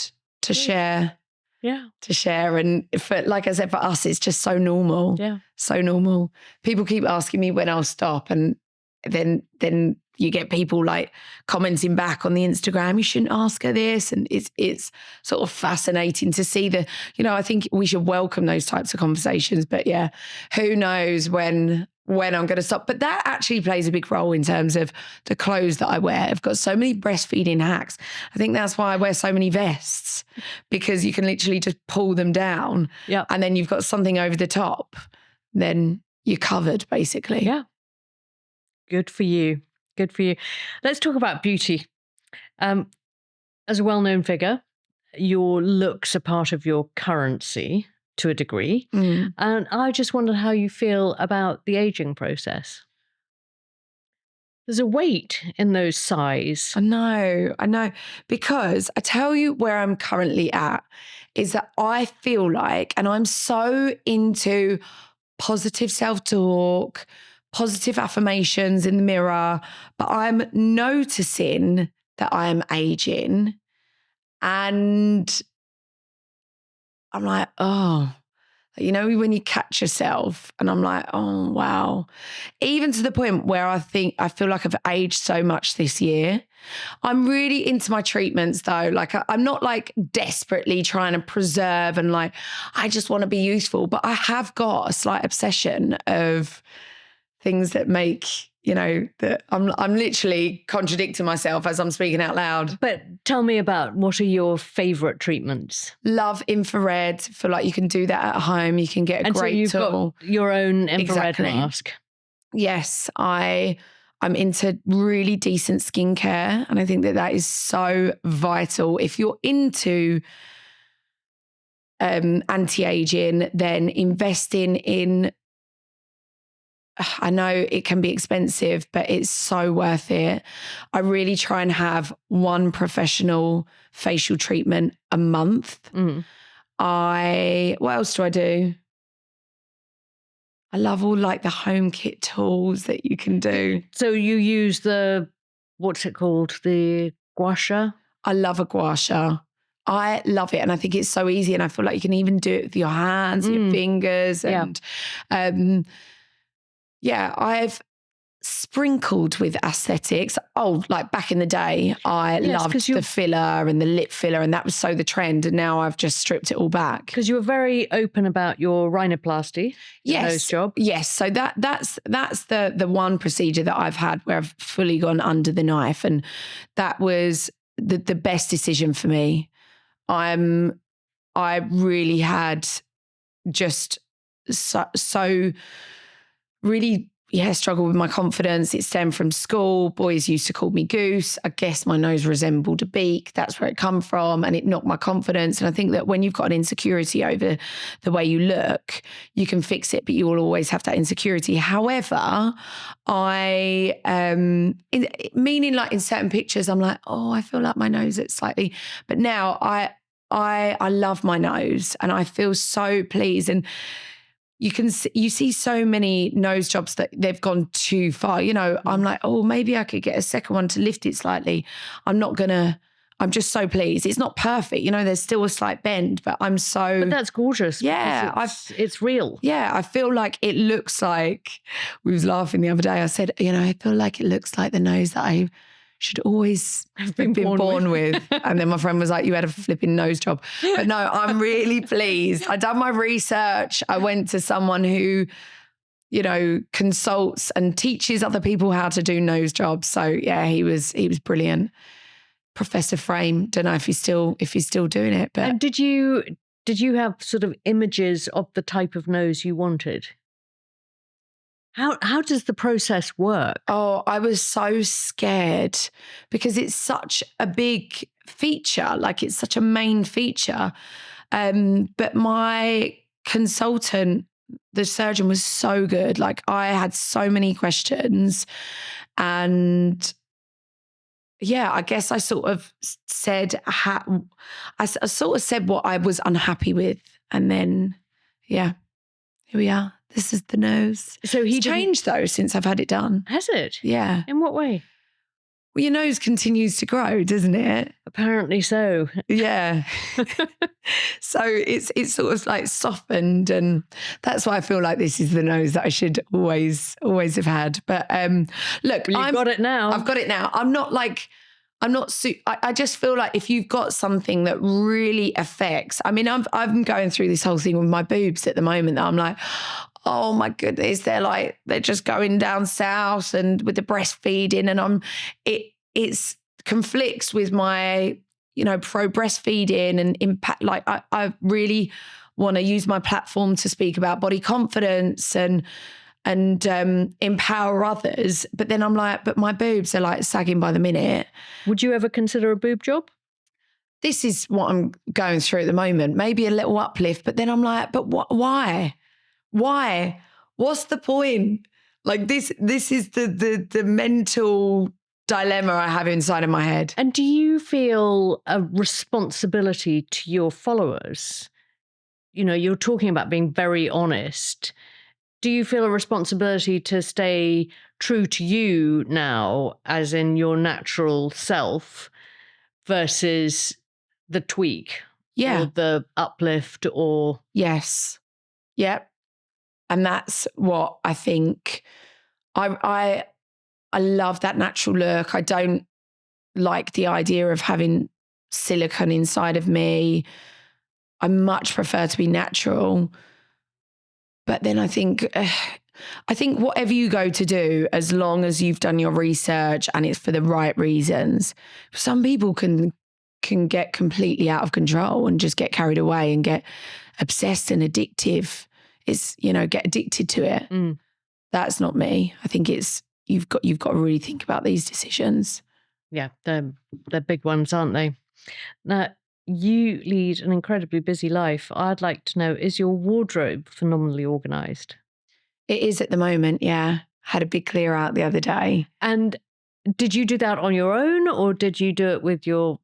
to share. Yeah. To share. And like I said, for us, it's just so normal. Yeah. So normal. People keep asking me when I'll stop, and then you get people like commenting back on the Instagram, you shouldn't ask her this. And it's sort of fascinating to see I think we should welcome those types of conversations. But yeah, who knows when I'm going to stop. But that actually plays a big role in terms of the clothes that I wear. I've got so many breastfeeding hacks. I think that's why I wear so many vests, because you can literally just pull them down. Yeah. And then you've got something over the top. Then you're covered, basically. Yeah. Good for you. Good for you. Let's talk about beauty. As a well-known figure, your looks are part of your currency to a degree. And I just wondered how you feel about the aging process. There's a weight in those sighs. I know. Because I tell you where I'm currently at is that I feel like, and I'm so into positive self-talk, positive affirmations in the mirror, but I'm noticing that I'm aging, and I'm like, oh, you know, when you catch yourself, and I'm like, oh, wow. Even to the point where I feel like I've aged so much this year. I'm really into my treatments though. Like I'm not like desperately trying to preserve and like, I just want to be youthful, but I have got a slight obsession of things that make, that I'm literally contradicting myself as I'm speaking out loud. But tell me about, what are your favourite treatments? Love infrared. Feel like you can do that at home. You can get a great so you've tool. got your own infrared Exactly. mask. Yes, I'm into really decent skincare, and I think that is so vital. If you're into anti-aging, then investing in, I know it can be expensive, but it's so worth it. I really try and have one professional facial treatment a month. What else do I do? I love all like the home kit tools that you can do. So you use what's it called? The gua sha? I love a gua sha. I love it. And I think it's so easy. And I feel like you can even do it with your hands, your fingers. And I've sprinkled with aesthetics. Oh, like back in the day, I loved the filler and the lip filler, and that was so the trend. And now I've just stripped it all back. Because you were very open about your rhinoplasty. Nose job. Yes. So that's the one procedure that I've had where I've fully gone under the knife, and that was the best decision for me. I really had just so really struggled with my confidence. It stemmed from school. Boys used to call me Goose. I guess my nose resembled a beak. That's where it come from. And it knocked my confidence. And I think that when you've got an insecurity over the way you look, you can fix it, but you will always have that insecurity. However, meaning like in certain pictures, I'm like, oh, I feel like my nose is slightly, but now I love my nose and I feel so pleased. And you see so many nose jobs that they've gone too far. You know, I'm like, oh, maybe I could get a second one to lift it slightly. I'm just so pleased. It's not perfect. You know, there's still a slight bend, but I'm so. But that's gorgeous. Yeah. It's real. Yeah. I feel like it looks like, we was laughing the other day. I said, you know, I feel like it looks like the nose that I should always have been born with. And then my friend was like, you had a flipping nose job. But no, I'm really pleased. I done my research. I went to someone who, you know, consults and teaches other people how to do nose jobs. So yeah, he was brilliant. Professor Frame. Don't know if he's still doing it. But and did you have sort of images of the type of nose you wanted? How does the process work? Oh, I was so scared because it's such a big feature, like it's such a main feature. But my consultant, the surgeon, was so good. Like I had so many questions and yeah, I guess I sort of said, I sort of said what I was unhappy with. And then, yeah, here we are. This is the nose. So it's changed though since I've had it done. Has it? Yeah. In what way? Well, your nose continues to grow, doesn't it? Apparently so. Yeah. So it's sort of like softened, and that's why I feel like this is the nose that I should always have had. But look, well, you've got it now. I've got it now. I just feel like if you've got something that really affects, I mean, I'm going through this whole thing with my boobs at the moment that I'm like, oh my goodness, they're just going down south and with the breastfeeding, and it's conflicts with my, you know, pro breastfeeding and impact. Like I really want to use my platform to speak about body confidence and empower others. But then I'm like, but my boobs are like sagging by the minute. Would you ever consider a boob job? This is what I'm going through at the moment. Maybe a little uplift, but then I'm like, but why? Why? What's the point? Like this is the mental dilemma I have inside of my head. And do you feel a responsibility to your followers? You know, you're talking about being very honest. Do you feel a responsibility to stay true to you now, as in your natural self, versus the tweak? Yeah. Or the uplift or... Yes. Yep. And that's what I think. I love that natural look. I don't like the idea of having silicone inside of me. I much prefer to be natural. But then I think whatever you go to do, as long as you've done your research and it's for the right reasons, some people can get completely out of control and just get carried away and get obsessed and addictive. It's, you know, get addicted to it. Mm. That's not me. I think it's you've got to really think about these decisions. Yeah, they're big ones, aren't they? Now, you lead an incredibly busy life. I'd like to know, is your wardrobe phenomenally organised? It is at the moment, yeah. Had a big clear out the other day. And did you do that on your own, or did you do it with your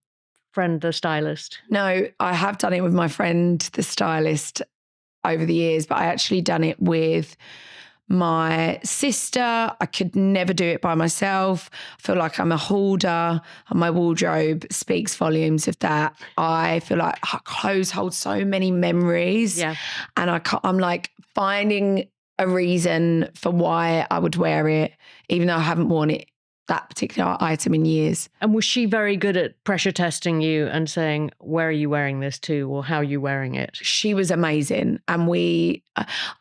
friend, the stylist? No, I have done it with my friend, the stylist, over the years, but I actually done it with my sister. I could never do it by myself. I feel like I'm a hoarder, and my wardrobe speaks volumes of that. I feel like clothes hold so many memories. Yeah. And I'm like finding a reason for why I would wear it, even though I haven't worn it, that particular item, in years. And was she very good at pressure testing you and saying, where are you wearing this to, or how are you wearing it? She was amazing. And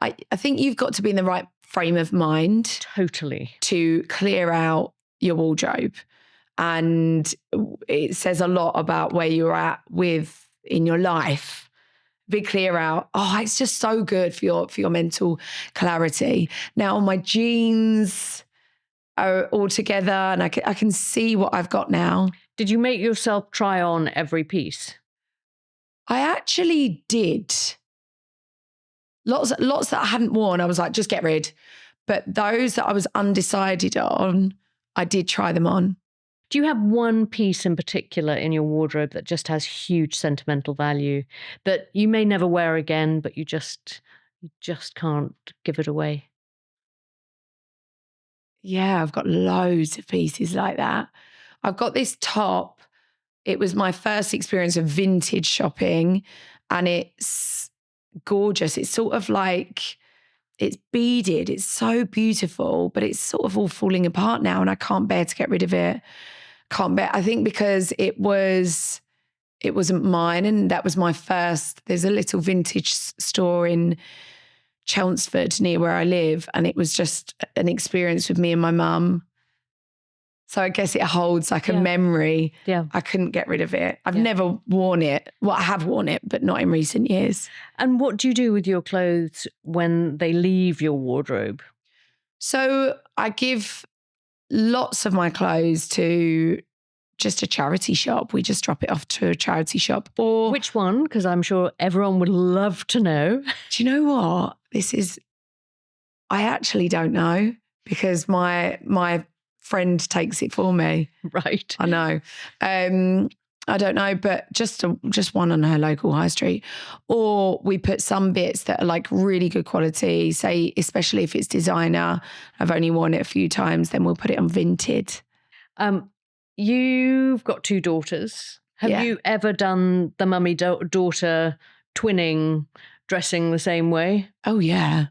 I think you've got to be in the right frame of mind. Totally. To clear out your wardrobe. And it says a lot about where you're at in your life big clear out. Oh, it's just so good for your mental clarity. Now my jeans are all together and I can see what I've got now. Did you make yourself try on every piece? I actually did. Lots that I hadn't worn, I was like, just get rid. But those that I was undecided on, I did try them on. Do you have one piece in particular in your wardrobe that just has huge sentimental value that you may never wear again, but you just can't give it away? Yeah, I've got loads of pieces like that. I've got this top. It was my first experience of vintage shopping and it's gorgeous. It's sort of like, it's beaded. It's so beautiful, but it's sort of all falling apart now and I can't bear to get rid of it. Can't bear. I think because it wasn't mine and that was my first. There's a little vintage store in Chelmsford near where I live and it was just an experience with me and my mum. So I guess it holds like a memory. Yeah. I couldn't get rid of it. I've never worn it. Well, I have worn it, but not in recent years. And what do you do with your clothes when they leave your wardrobe? So I give lots of my clothes to just a charity shop. We just drop it off to a charity shop. Or which one? Because I'm sure everyone would love to know. Do you know what? I actually don't know because my friend takes it for me. Right. I know. I don't know, but just one on her local high street. Or we put some bits that are like really good quality, say, especially if it's designer. I've only worn it a few times, then we'll put it on Vinted. You've got 2 daughters. Have you ever done the mummy daughter twinning, dressing the same way? Oh, yeah.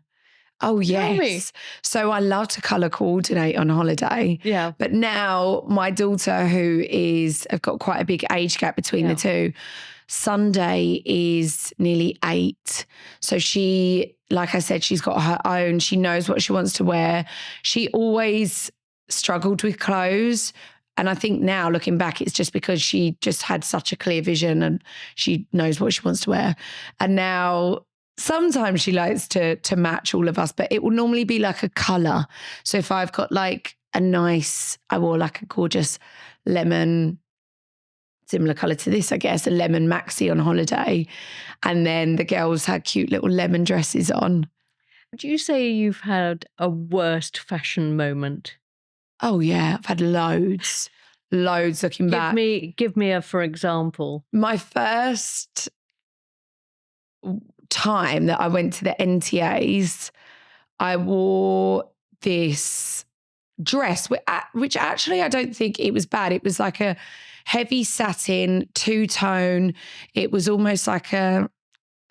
Oh, Tell me. yes. So I love to colour coordinate on holiday. Yeah. But now my daughter, I've got quite a big age gap between the two. Sunday is nearly 8. So she, like I said, she's got her own. She knows what she wants to wear. She always struggled with clothes. And I think now looking back, it's just because she just had such a clear vision and she knows what she wants to wear. And now sometimes she likes to match all of us, but it will normally be like a colour. So if I've got like I wore like a gorgeous lemon, similar colour to this, I guess, a lemon maxi on holiday. And then the girls had cute little lemon dresses on. Would you say you've had a worst fashion moment? Oh yeah, I've had loads looking back. Give me a for example. My first time that I went to the NTAs, I wore this dress, which actually I don't think it was bad. It was like a heavy satin, 2-tone. It was almost like a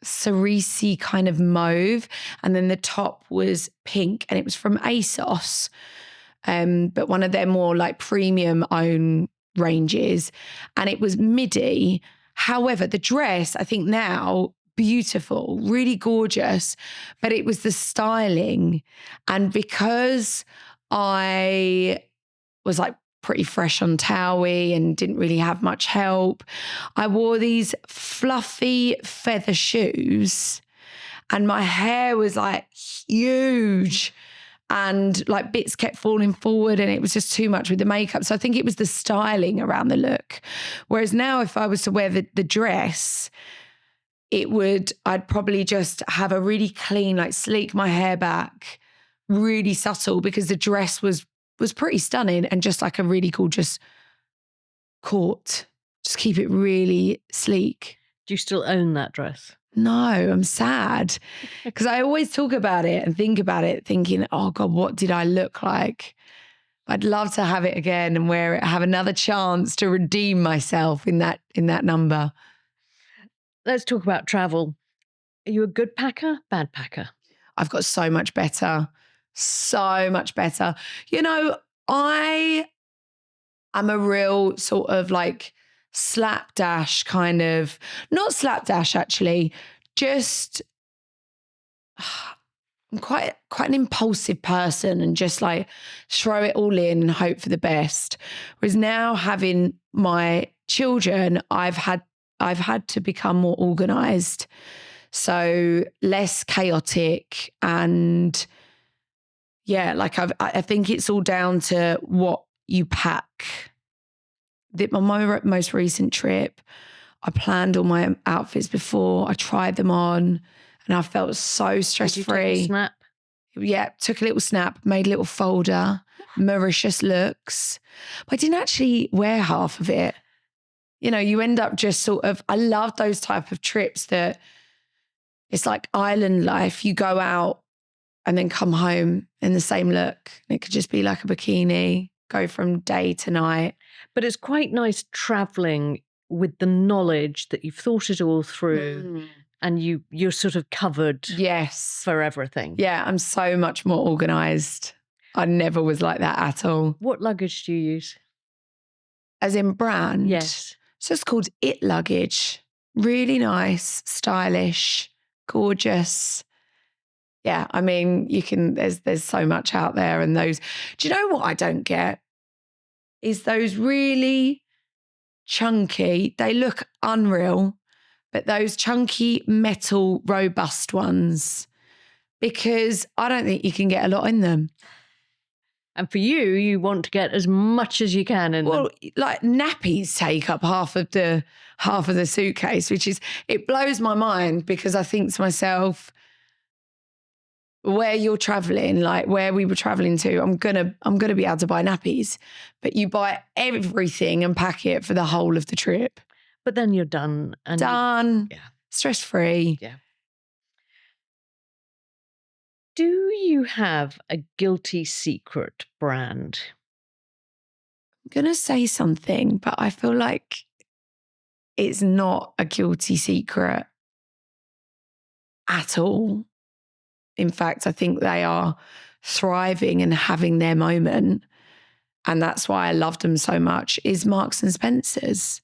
cerise kind of mauve. And then the top was pink and it was from ASOS. But one of their more like premium own ranges. And it was midi. However, the dress, I think now, beautiful, really gorgeous, but it was the styling. And because I was like pretty fresh on Towie and didn't really have much help, I wore these fluffy feather shoes and my hair was like huge. And like bits kept falling forward and it was just too much with the makeup. So I think it was the styling around the look. Whereas now if I was to wear the dress, I'd probably just have a really clean, like sleek my hair back, really subtle because the dress was pretty stunning and just like a really gorgeous court. Just keep it really sleek. Do you still own that dress? No, I'm sad because I always talk about it and think about it thinking, oh God, what did I look like? I'd love to have it again and wear it, have another chance to redeem myself in that number. Let's talk about travel. Are you a good packer, bad packer? I've got so much better. So much better. You know, I'm a real sort of like slapdash kind of, not slapdash actually, just I'm quite an impulsive person and just like throw it all in and hope for the best. Whereas now having my children, I've had to become more organised. So less chaotic and yeah, like I think it's all down to what you pack. My most recent trip, I planned all my outfits before. I tried them on and I felt so stress-free. Did you take a snap? Yeah, took a little snap, made a little folder, Mauritius looks. But I didn't actually wear half of it. You know, you end up just sort of, I love those type of trips that it's like island life. You go out and then come home in the same look. It could just be like a bikini, go from day to night. But it's quite nice traveling with the knowledge that you've thought it all through and you're sort of covered for everything. Yeah, I'm so much more organised. I never was like that at all. What luggage do you use? As in brand? Yes. So it's called It Luggage. Really nice, stylish, gorgeous. Yeah, I mean, there's so much out there and those. Do you know what I don't get? Is those really chunky, they look unreal, but those chunky metal robust ones, because I don't think you can get a lot in them. And for you want to get as much as you can in them. Like nappies take up half of the suitcase, which is, it blows my mind because I think to myself, where you're traveling, like where we were traveling to, I'm gonna be able to buy nappies, but you buy everything and pack it for the whole of the trip. But then you're done. And stress-free. Yeah. Do you have a guilty secret brand? I'm gonna say something, but I feel like it's not a guilty secret at all. In fact, I think they are thriving and having their moment. And that's why I love them so much, is Marks and Spencer's.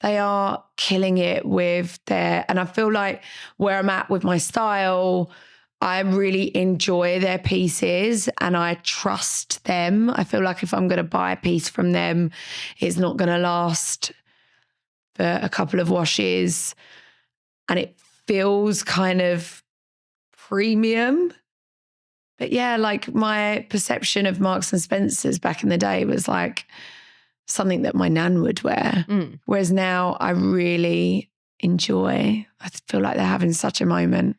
They are killing it with and I feel like where I'm at with my style, I really enjoy their pieces and I trust them. I feel like if I'm going to buy a piece from them, it's not going to last for a couple of washes. And it feels kind of premium. But yeah, like my perception of Marks and Spencer's back in the day was like something that my nan would wear. Whereas now I really enjoy, I feel like they're having such a moment.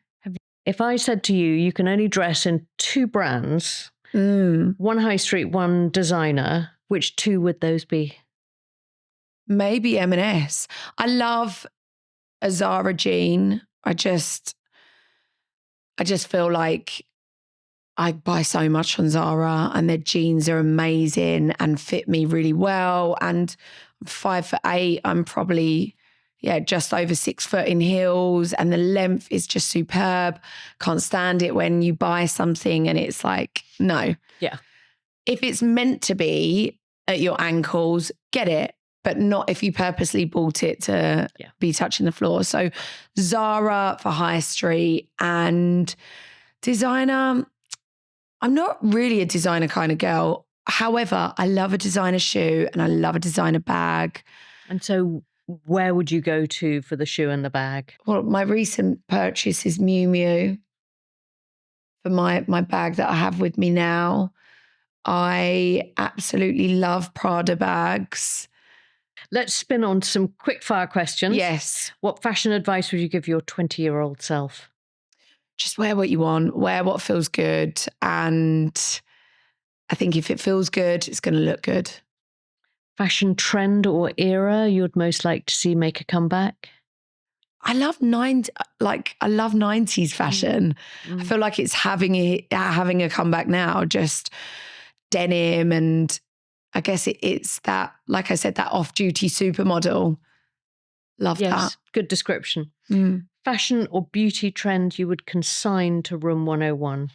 If I said to you, you can only dress in 2 brands, one high street, one designer, which 2 would those be? Maybe M&S. I love a Zara jean. I just feel like I buy so much on Zara and their jeans are amazing and fit me really well. And I'm 5'8". I'm probably, just over 6 foot in heels and the length is just superb. Can't stand it when you buy something and it's like, no. Yeah. If it's meant to be at your ankles, get it. But not if you purposely bought it to be touching the floor. So Zara for high street and designer. I'm not really a designer kind of girl. However, I love a designer shoe and I love a designer bag. And so where would you go to for the shoe and the bag? Well, my recent purchase is Miu Miu for my bag that I have with me now. I absolutely love Prada bags. Let's spin on some quick fire questions. Yes. What fashion advice would you give your 20-year-old self? Just wear what you want, wear what feels good. And I think if it feels good, it's going to look good. Fashion trend or era you'd most like to see make a comeback? I love 90s fashion. I feel like it's having a comeback now, just denim and I guess it's that, like I said, that off-duty supermodel. Love that. Good description. Fashion or beauty trend you would consign to room 101?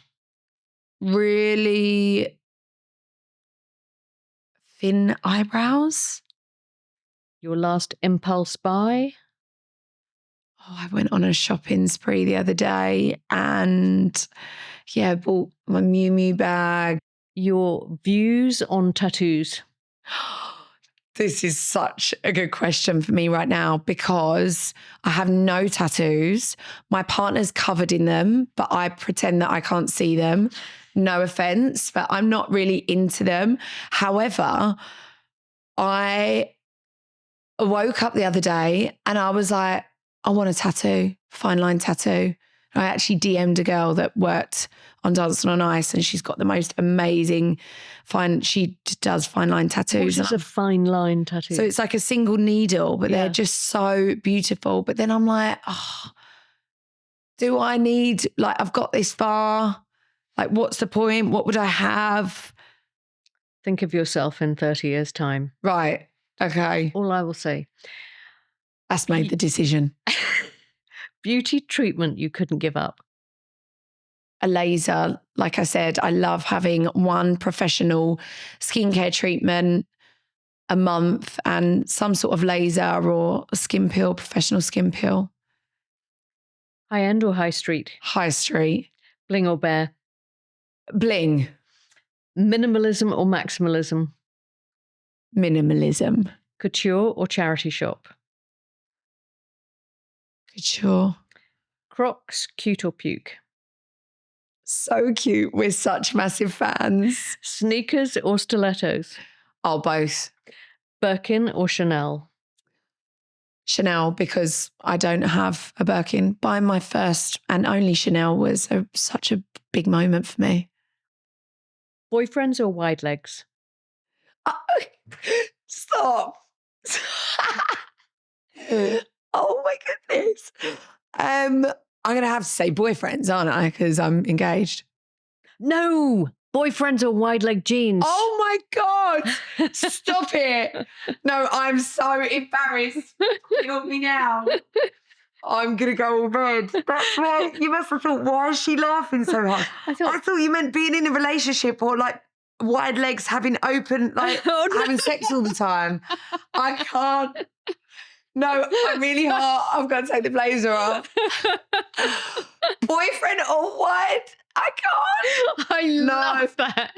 Really thin eyebrows. Your last impulse buy? Oh, I went on a shopping spree the other day and bought my Miu Miu bag. Your views on tattoos? This is such a good question for me right now because I have no tattoos. My partner's covered in them, but I pretend that I can't see them. No offense, but I'm not really into them. However, I woke up the other day and I was like, I want a tattoo, fine line tattoo. I actually DM'd a girl that worked on Dancing on Ice and she's got the most amazing she does fine line tattoos. What is a fine line tattoo? So it's like a single needle, but they're just so beautiful. But then I'm like, oh, do I need, like, I've got this far. Like, what's the point? What would I have? Think of yourself in 30 years' time. Right. Okay. All I will say. That's made the decision. Beauty treatment you couldn't give up. A laser. Like I said, I love having one professional skincare treatment a month and some sort of laser or a skin peel, professional skin peel. High end or high street? High street. Bling or bear? Bling. Minimalism or maximalism? Minimalism. Couture or charity shop? Couture. Crocs, cute or puke? So cute. We're such massive fans. Sneakers or stilettos? Oh, both. Birkin or Chanel? Chanel, because I don't have a Birkin. Buying my first and only Chanel was such a big moment for me. Boyfriends or wide legs? Stop. Oh my goodness. I'm going to have to say boyfriends, aren't I? Because I'm engaged. No, boyfriends or wide leg jeans. Oh my God. Stop it. No, I'm so embarrassed. Kill me now. I'm going to go all red. That's right. You must have thought, why is she laughing so hard? I thought you meant being in a relationship or like wide legs, having open, like having sex all the time. I can't. No, I'm really hot. I've got to take the blazer off. Boyfriend or what? I can't. I love that.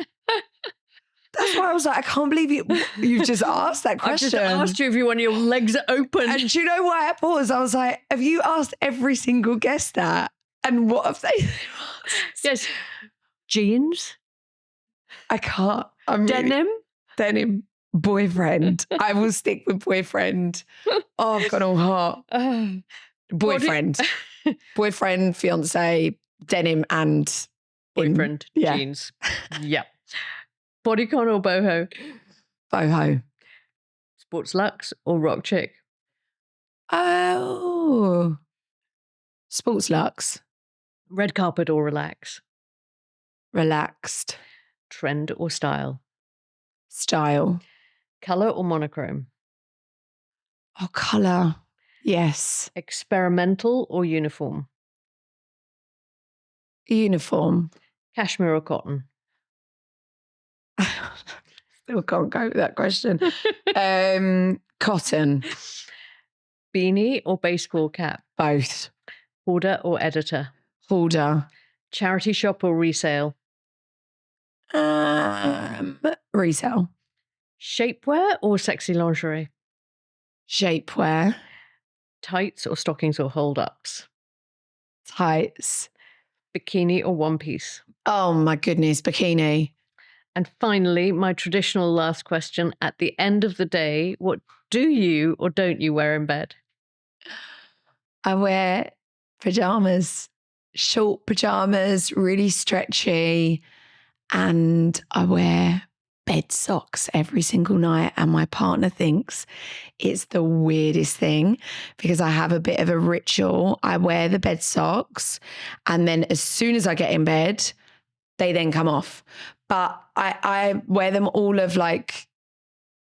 That's why I was like, I can't believe you've just asked that question. I just asked you if you want your legs open. And do you know why I paused? I was like, have you asked every single guest that? And what have they asked? Yes. Jeans? I can't. Denim? Denim. Boyfriend. I will stick with boyfriend. Oh, I've gone all hot. Boyfriend. Boyfriend, fiance, denim and boyfriend, jeans. Yeah. Bodycon or boho? Boho. Sports Luxe or rock chick? Oh. Sports Luxe. Red carpet or relax? Relaxed. Trend or style? Style. Colour or monochrome? Oh, colour. Yes. Experimental or uniform? Uniform. Cashmere or cotton? Still can't go with that question. Cotton. Beanie or baseball cap? Both. Hoarder or editor? Hoarder. Charity shop or resale? Resale. Shapewear or sexy lingerie? Shapewear. Tights or stockings or hold-ups? Tights. Bikini or one piece? Oh my goodness, bikini. And finally, my traditional last question. At the end of the day, what do you or don't you wear in bed? I wear pajamas, short pajamas, really stretchy, and I wear bed socks every single night. And my partner thinks it's the weirdest thing because I have a bit of a ritual. I wear the bed socks and then as soon as I get in bed, they then come off. But I wear them all of like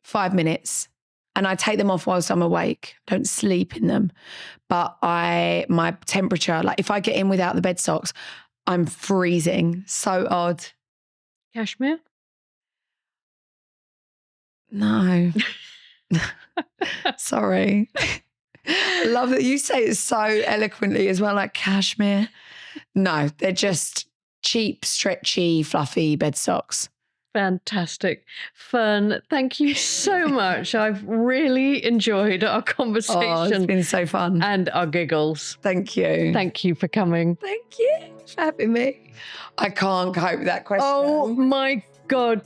5 minutes and I take them off whilst I'm awake. I don't sleep in them. But my temperature, like if I get in without the bed socks, I'm freezing. So odd. Cashmere? No. Sorry. I love that you say it so eloquently as well, like cashmere. No, they're just cheap, stretchy, fluffy bed socks. Fantastic. Fern, thank you so much. I've really enjoyed our Oh, it's conversation been so fun. and our giggles. Thank you. Thank you for coming. Thank you for having me. I can't cope with that question. Oh my God.